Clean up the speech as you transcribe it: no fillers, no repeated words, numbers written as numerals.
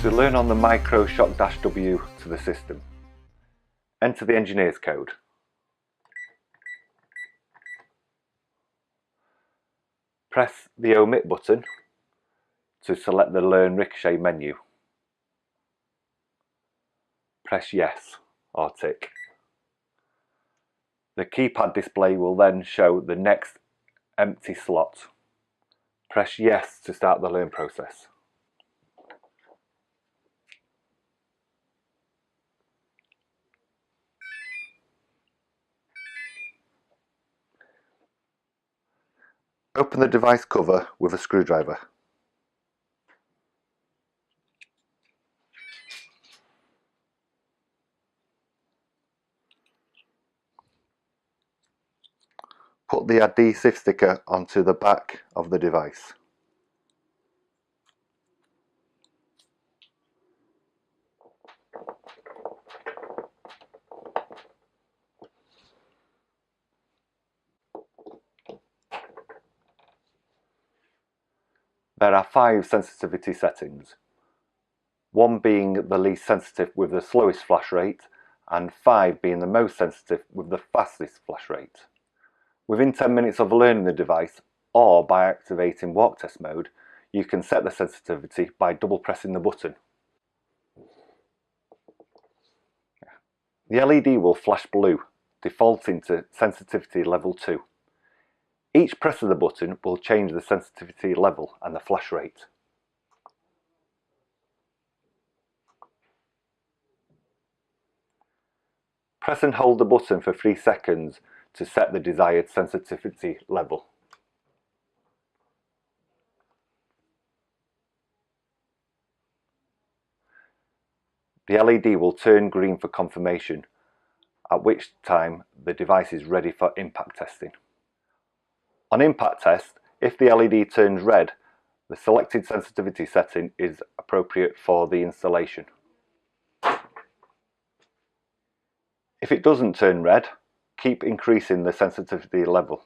To learn on the micro shock-W to the system, enter the engineer's code. Press the Omit button to select the Learn Ricochet menu. Press Yes or Tick. The keypad display will then show the next empty slot. Press Yes to start the learn process. Open the device cover with a screwdriver. Put the adhesive sticker onto the back of the device. There are 5 sensitivity settings, 1 being the least sensitive with the slowest flash rate and 5 being the most sensitive with the fastest flash rate. Within 10 minutes of learning the device or by activating walk test mode, you can set the sensitivity by double pressing the button. The LED will flash blue, defaulting to sensitivity level 2. Each press of the button will change the sensitivity level and the flash rate. Press and hold the button for 3 seconds to set the desired sensitivity level. The LED will turn green for confirmation, at which time the device is ready for impact testing. On impact test, if the LED turns red, the selected sensitivity setting is appropriate for the installation. If it doesn't turn red, keep increasing the sensitivity level.